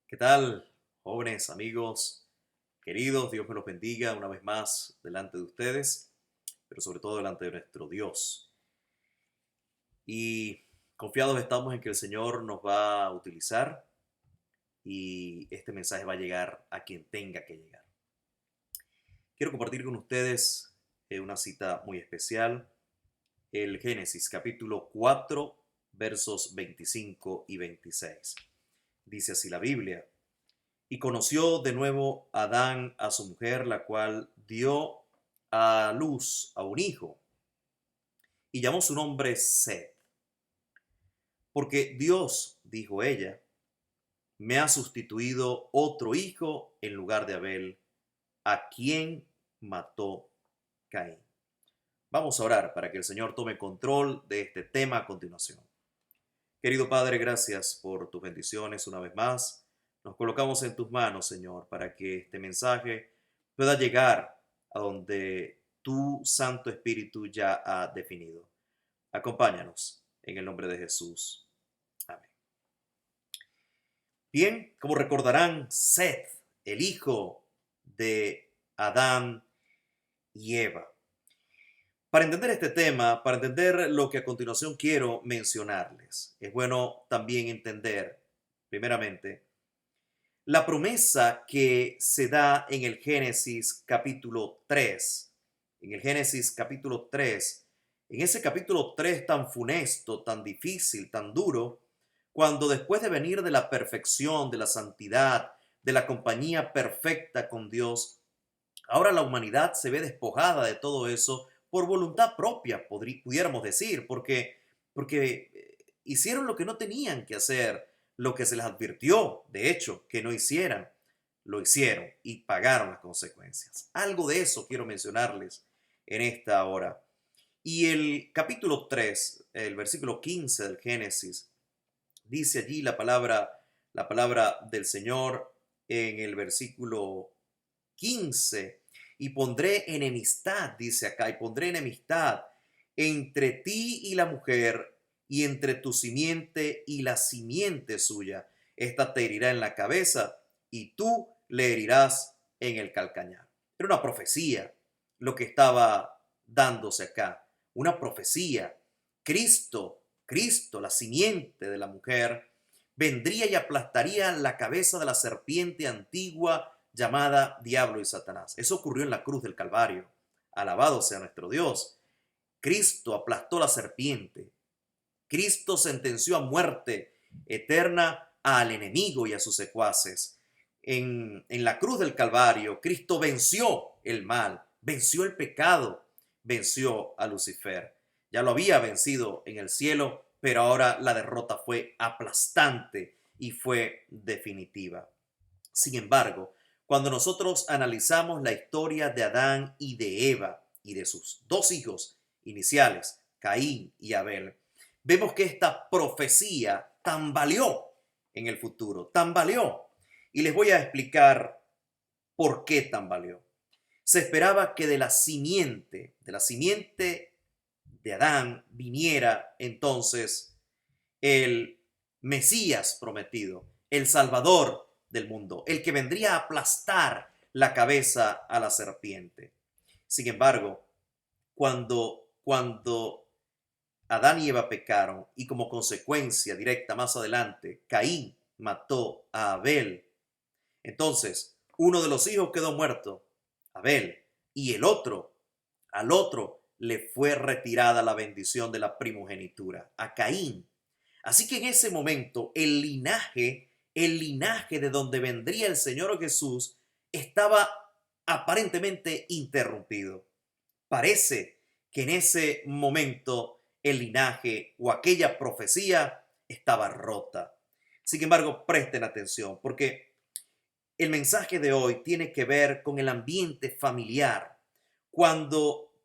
¿Qué tal, jóvenes, amigos, queridos? Dios me los bendiga una vez más delante de ustedes, pero sobre todo delante de nuestro Dios. Y confiados estamos en que el Señor nos va a utilizar y este mensaje va a llegar a quien tenga que llegar. Quiero compartir con ustedes una cita muy especial, el Génesis capítulo 4, versos 25 y 26. Dice así la Biblia. Y conoció de nuevo Adán a su mujer, la cual dio a luz a un hijo, y llamó su nombre Set, porque Dios, dijo ella, me ha sustituido otro hijo en lugar de Abel, a quien mató Caín. Vamos a orar para que el Señor tome control de este tema a continuación. Querido Padre, gracias por tus bendiciones una vez más. Nos colocamos en tus manos, Señor, para que este mensaje pueda llegar a donde tu Santo Espíritu ya ha definido. Acompáñanos en el nombre de Jesús. Amén. Bien, como recordarán, Seth, el hijo de Adán y Eva. Para entender este tema, para entender lo que a continuación quiero mencionarles, es bueno también entender, primeramente, la promesa que se da en el Génesis capítulo 3. En el Génesis capítulo 3, en ese capítulo 3 tan funesto, tan difícil, tan duro, cuando después de venir de la perfección, de la santidad, de la compañía perfecta con Dios, ahora la humanidad se ve despojada de todo eso por voluntad propia, pudiéramos decir, porque hicieron lo que no tenían que hacer, lo que se les advirtió, de hecho, que no hicieran, lo hicieron y pagaron las consecuencias. Algo de eso quiero mencionarles en esta hora. Y el capítulo 3, el versículo 15 del Génesis, dice allí la palabra del Señor en el versículo 15. Y pondré enemistad, dice acá, y pondré enemistad entre ti y la mujer, y entre tu simiente y la simiente suya. Esta te herirá en la cabeza, y tú le herirás en el calcañar. Era una profecía lo que estaba dándose acá. Una profecía. Cristo, la simiente de la mujer, vendría y aplastaría la cabeza de la serpiente antigua llamada Diablo y Satanás. Eso ocurrió en la cruz del Calvario. Alabado sea nuestro Dios. Cristo aplastó la serpiente. Cristo sentenció a muerte eterna al enemigo y a sus secuaces. En la cruz del Calvario, Cristo venció el mal, venció el pecado, venció a Lucifer. Ya lo había vencido en el cielo, pero ahora la derrota fue aplastante y fue definitiva. Sin embargo, cuando nosotros analizamos la historia de Adán y de Eva y de sus dos hijos iniciales, Caín y Abel, vemos que esta profecía tambaleó en el futuro, tambaleó. Y les voy a explicar por qué tambaleó. Se esperaba que de la simiente de Adán, viniera entonces el Mesías prometido, el Salvador del mundo, el que vendría a aplastar la cabeza a la serpiente. Sin embargo, cuando Adán y Eva pecaron y como consecuencia directa más adelante, Caín mató a Abel, entonces uno de los hijos quedó muerto, Abel, y al otro le fue retirada la bendición de la primogenitura, a Caín. Así que en ese momento el linaje de donde vendría el Señor Jesús estaba aparentemente interrumpido. Parece que en ese momento el linaje o aquella profecía estaba rota. Sin embargo, presten atención porque el mensaje de hoy tiene que ver con el ambiente familiar. Cuando,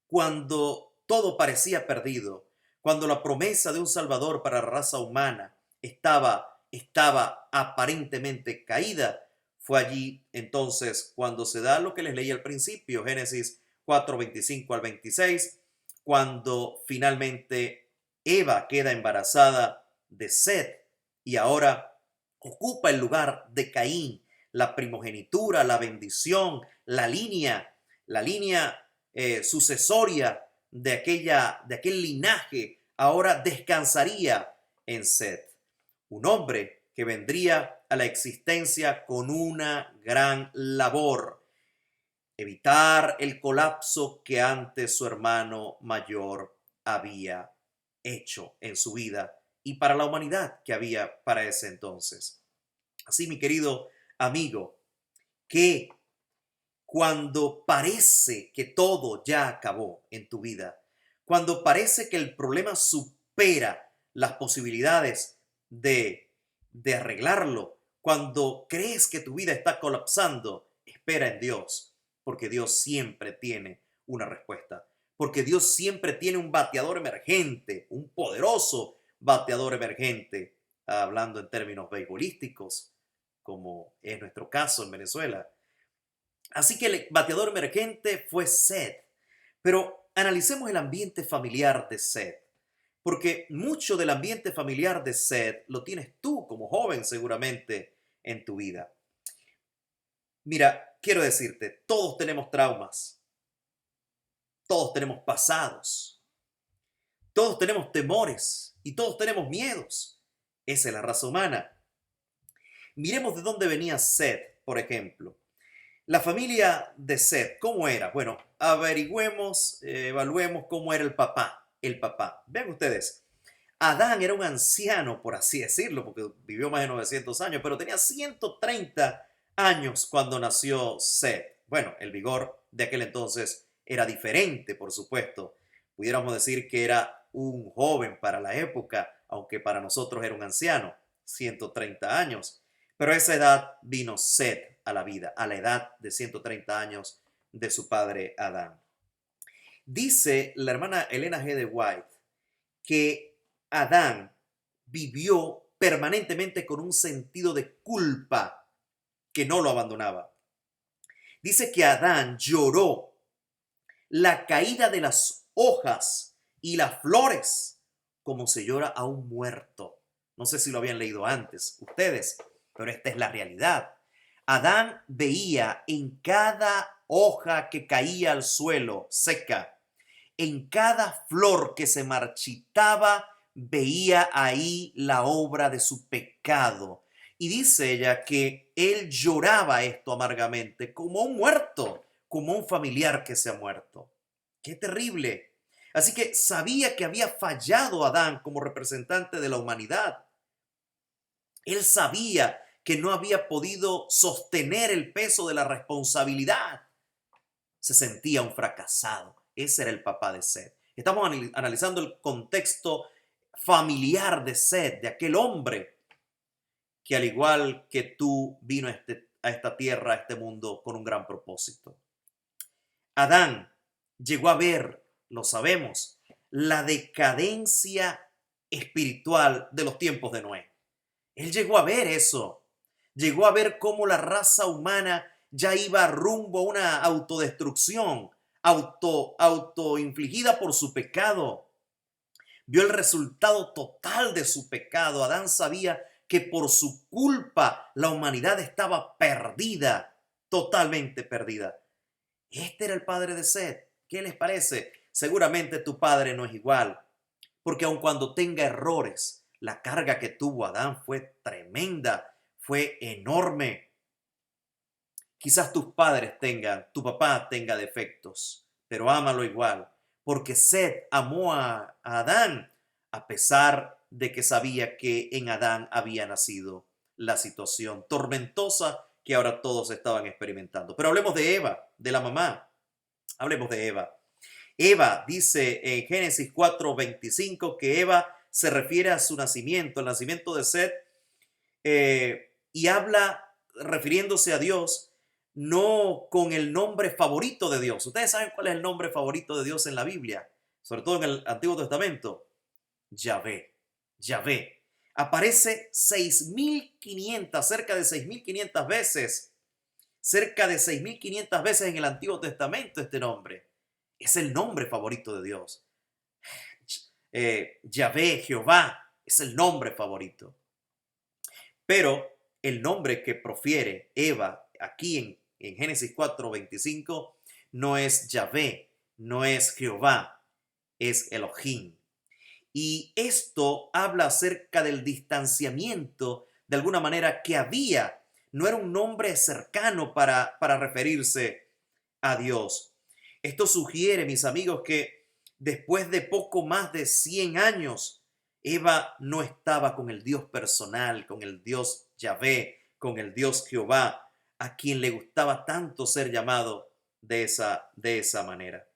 cuando todo parecía perdido, cuando la promesa de un Salvador para la raza humana estaba aparentemente caída, fue allí entonces cuando se da lo que les leí al principio, Génesis 4, 25 al 26, cuando finalmente Eva queda embarazada de Set y ahora ocupa el lugar de Caín, la primogenitura, la bendición, la línea sucesoria de aquel linaje, ahora descansaría en Set, un hombre que vendría a la existencia con una gran labor: evitar el colapso que antes su hermano mayor había hecho en su vida y para la humanidad que había para ese entonces. Así, mi querido amigo, que cuando parece que todo ya acabó en tu vida, cuando parece que el problema supera las posibilidades de arreglarlo, cuando crees que tu vida está colapsando, espera en Dios, porque Dios siempre tiene una respuesta, porque Dios siempre tiene un bateador emergente, un poderoso bateador emergente, hablando en términos beisbolísticos, como es nuestro caso en Venezuela. Así que el bateador emergente fue Seth. Pero analicemos el ambiente familiar de Seth, porque mucho del ambiente familiar de Seth lo tienes tú como joven seguramente en tu vida. Mira, quiero decirte, todos tenemos traumas, todos tenemos pasados, todos tenemos temores y todos tenemos miedos. Esa es la raza humana. Miremos de dónde venía Seth, por ejemplo. La familia de Seth, ¿cómo era? Bueno, averigüemos, evaluemos cómo era el papá. El papá. Vean ustedes, Adán era un anciano, por así decirlo, porque vivió más de 900 años, pero tenía 130 años cuando nació Seth. Bueno, el vigor de aquel entonces era diferente, por supuesto. Pudiéramos decir que era un joven para la época, aunque para nosotros era un anciano, 130 años. Pero a esa edad vino Seth a la vida, a la edad de 130 años de su padre Adán. Dice la hermana Elena G. de White que Adán vivió permanentemente con un sentido de culpa que no lo abandonaba. Dice que Adán lloró la caída de las hojas y las flores como se llora a un muerto. No sé si lo habían leído antes ustedes, pero esta es la realidad. Adán veía en cada hoja que caía al suelo seca, en cada flor que se marchitaba, veía ahí la obra de su pecado. Y dice ella que él lloraba esto amargamente, como un muerto, como un familiar que se ha muerto. ¡Qué terrible! Así que sabía que había fallado Adán como representante de la humanidad. Él sabía que no había podido sostener el peso de la responsabilidad. Se sentía un fracasado. Ese era el papá de Seth. Estamos analizando el contexto familiar de Seth, de aquel hombre que al igual que tú vino a esta tierra, a este mundo, con un gran propósito. Adán llegó a ver, lo sabemos, la decadencia espiritual de los tiempos de Noé. Él llegó a ver eso. Llegó a ver cómo la raza humana ya iba rumbo a una autodestrucción, autoinfligida por su pecado. Vio el resultado total de su pecado. Adán sabía que por su culpa la humanidad estaba perdida, totalmente perdida. Este era el padre de Seth. ¿Qué les parece? Seguramente tu padre no es igual, porque aun cuando tenga errores, la carga que tuvo Adán fue tremenda, fue enorme. Quizás tu papá tenga defectos, pero ámalo igual, porque Seth amó a Adán a pesar de que sabía que en Adán había nacido la situación tormentosa que ahora todos estaban experimentando. Pero hablemos de Eva, de la mamá. Hablemos de Eva. Eva dice en Génesis 4:25 que Eva se refiere a su nacimiento, el nacimiento de Seth, y habla refiriéndose a Dios no con el nombre favorito de Dios. ¿Ustedes saben cuál es el nombre favorito de Dios en la Biblia? Sobre todo en el Antiguo Testamento. Yahvé. Yahvé. Aparece 6.500, cerca de 6.500 veces. Cerca de 6.500 veces en el Antiguo Testamento este nombre. Es el nombre favorito de Dios. Yahvé, Jehová, es el nombre favorito. Pero el nombre que profiere Eva aquí en Génesis 4:25 no es Yahvé, no es Jehová, es Elohim. Y esto habla acerca del distanciamiento, de alguna manera, que había. No era un nombre cercano para referirse a Dios. Esto sugiere, mis amigos, que después de poco más de 100 años, Eva no estaba con el Dios personal, con el Dios Yahvé, con el Dios Jehová, a quien le gustaba tanto ser llamado de esa manera.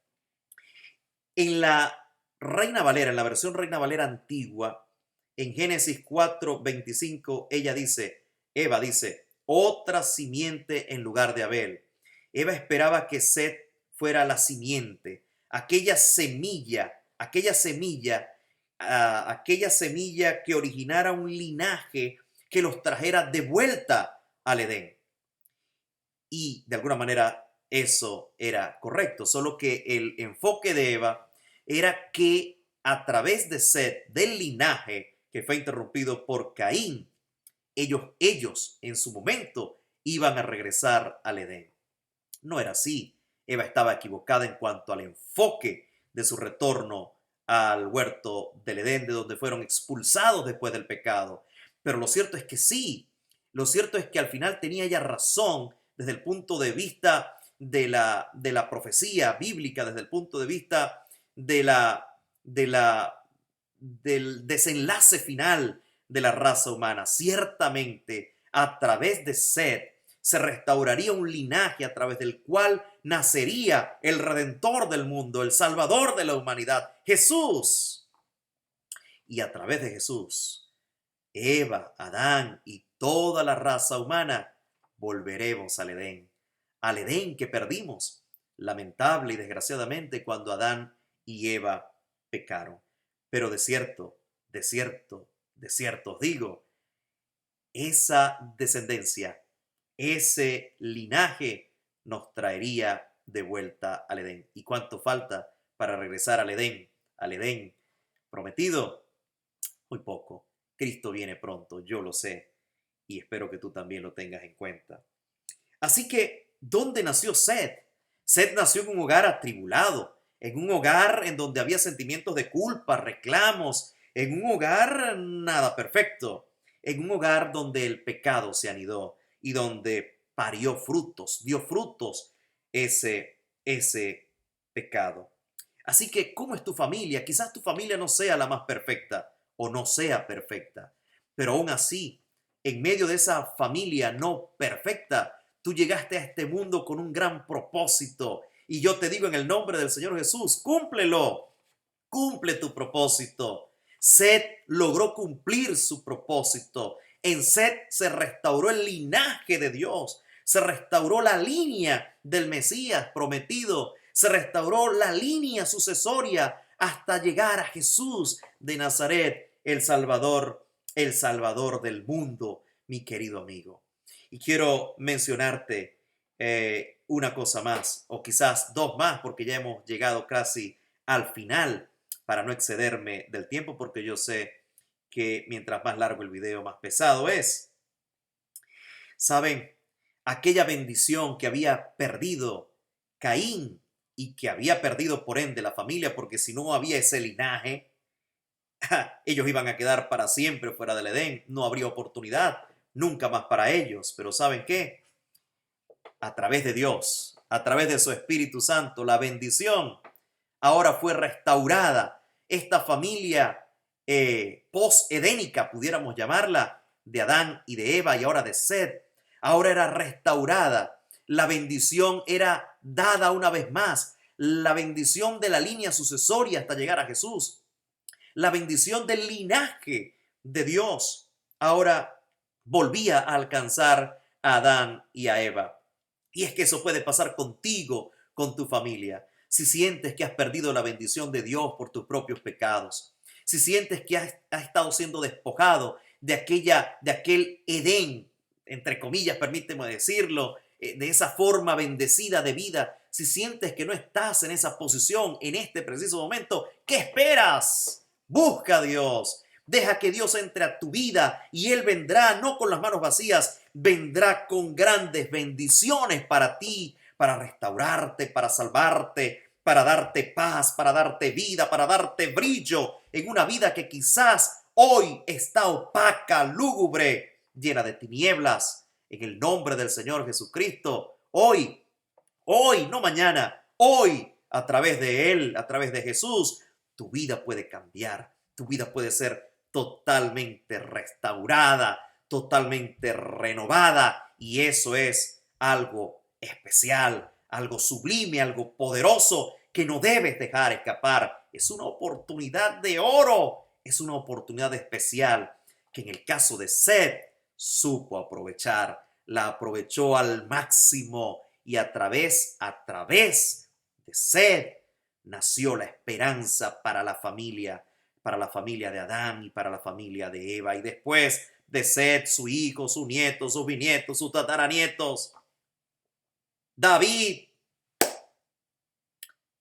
En la Reina Valera, en la versión Reina Valera antigua, en Génesis 4:25, Eva dice, otra simiente en lugar de Abel. Eva esperaba que Set fuera la simiente, aquella semilla que originara un linaje que los trajera de vuelta al Edén. Y de alguna manera eso era correcto, solo que el enfoque de Eva era que a través de Set, del linaje que fue interrumpido por Caín, ellos en su momento iban a regresar al Edén. No era así. Eva estaba equivocada en cuanto al enfoque de su retorno al huerto del Edén, de donde fueron expulsados después del pecado. Pero lo cierto es que sí, lo cierto es que al final tenía ella razón desde el punto de vista de la profecía bíblica, desde el punto de vista de del desenlace final de la raza humana. Ciertamente, a través de Set se restauraría un linaje a través del cual nacería el Redentor del mundo, el Salvador de la humanidad, Jesús. Y a través de Jesús, Eva, Adán y toda la raza humana volveremos al Edén que perdimos, lamentable y desgraciadamente, cuando Adán y Eva pecaron. Pero de cierto, os digo, esa descendencia, ese linaje nos traería de vuelta al Edén. ¿Y cuánto falta para regresar al Edén prometido? Muy poco. Cristo viene pronto, yo lo sé, y espero que tú también lo tengas en cuenta. Así que, ¿dónde nació Set? Set nació en un hogar atribulado, en un hogar en donde había sentimientos de culpa, reclamos, en un hogar nada perfecto, en un hogar donde el pecado se anidó y donde dio frutos ese pecado. Así que, ¿cómo es tu familia? Quizás tu familia no sea la más perfecta o no sea perfecta, pero aún así, en medio de esa familia no perfecta, tú llegaste a este mundo con un gran propósito. Y yo te digo en el nombre del Señor Jesús, cúmplelo, cumple tu propósito. Set logró cumplir su propósito. En Set se restauró el linaje de Dios, se restauró la línea del Mesías prometido, se restauró la línea sucesoria hasta llegar a Jesús de Nazaret, el Salvador del mundo, mi querido amigo. Y quiero mencionarte una cosa más, o quizás dos más, porque ya hemos llegado casi al final, para no excederme del tiempo, porque yo sé que mientras más largo el video, más pesado es. ¿Saben? Aquella bendición que había perdido Caín y que había perdido por ende la familia, porque si no había ese linaje, ellos iban a quedar para siempre fuera del Edén, no habría oportunidad nunca más para ellos. Pero ¿saben qué? A través de Dios, a través de su Espíritu Santo, la bendición ahora fue restaurada. Esta familia post-edénica, pudiéramos llamarla, de Adán y de Eva y ahora de Set, ahora era restaurada. La bendición era dada una vez más. La bendición de la línea sucesoria hasta llegar a Jesús. La bendición del linaje de Dios ahora volvía a alcanzar a Adán y a Eva. Y es que eso puede pasar contigo, con tu familia. Si sientes que has perdido la bendición de Dios por tus propios pecados, si sientes que has estado siendo despojado de aquel Edén, entre comillas, permíteme decirlo, de esa forma bendecida de vida, si sientes que no estás en esa posición en este preciso momento, ¿qué esperas? Busca a Dios, Deja que Dios entre a tu vida y Él vendrá no con las manos vacías, vendrá con grandes bendiciones para ti, para restaurarte, para salvarte, para darte paz, para darte vida, para darte brillo en una vida que quizás hoy está opaca, lúgubre, llena de tinieblas. En el nombre del Señor Jesucristo, hoy, no mañana, hoy, a través de Él, a través de Jesús, tu vida puede cambiar, tu vida puede ser totalmente restaurada, totalmente renovada, y eso es algo especial, algo sublime, algo poderoso que no debes dejar escapar. Es una oportunidad de oro, es una oportunidad especial que en el caso de Seth supo aprovechar, la aprovechó al máximo y a través de Seth nació la esperanza para la familia de Adán y para la familia de Eva. Y después de Seth, su hijo, su nieto, sus bisnietos, sus tataranietos, David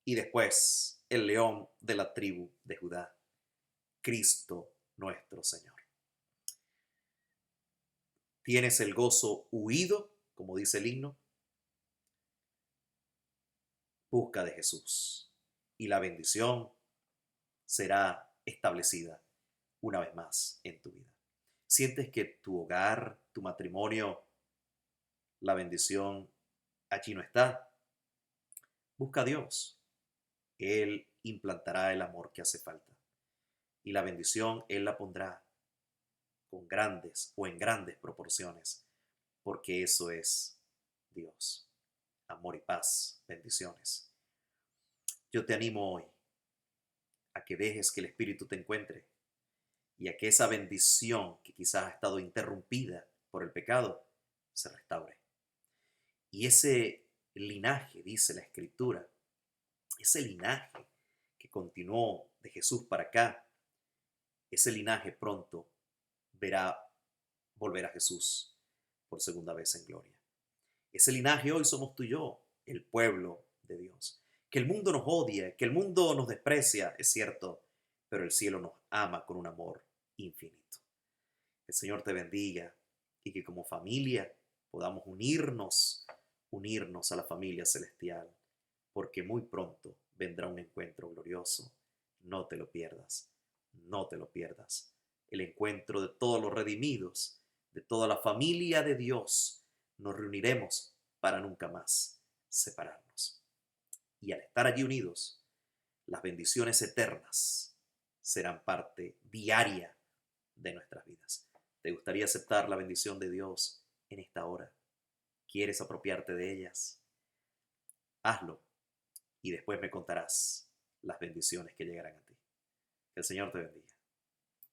y después el león de la tribu de Judá, Cristo nuestro Señor. ¿Tienes el gozo huido, como dice el himno? Busca de Jesús y la bendición será establecida una vez más en tu vida. ¿Sientes que tu hogar, tu matrimonio, la bendición allí no está? Busca a Dios. Él implantará el amor que hace falta. Y la bendición Él la pondrá con grandes o en grandes proporciones, porque eso es Dios. Amor y paz, bendiciones. Yo te animo hoy a que dejes que el Espíritu te encuentre y a que esa bendición que quizás ha estado interrumpida por el pecado se restaure. Y ese linaje, dice la Escritura, ese linaje que continuó de Jesús para acá, ese linaje pronto verá volver a Jesús por segunda vez en gloria. Ese linaje hoy somos tú y yo, el pueblo de Dios. Que el mundo nos odia, que el mundo nos desprecia, es cierto, pero el cielo nos ama con un amor infinito. El Señor te bendiga y que como familia podamos unirnos a la familia celestial, porque muy pronto vendrá un encuentro glorioso. No te lo pierdas, no te lo pierdas. El encuentro de todos los redimidos, de toda la familia de Dios. Nos reuniremos para nunca más separarnos. Y al estar allí unidos, las bendiciones eternas serán parte diaria de nuestras vidas. ¿Te gustaría aceptar la bendición de Dios en esta hora? ¿Quieres apropiarte de ellas? Hazlo y después me contarás las bendiciones que llegarán a ti. Que el Señor te bendiga.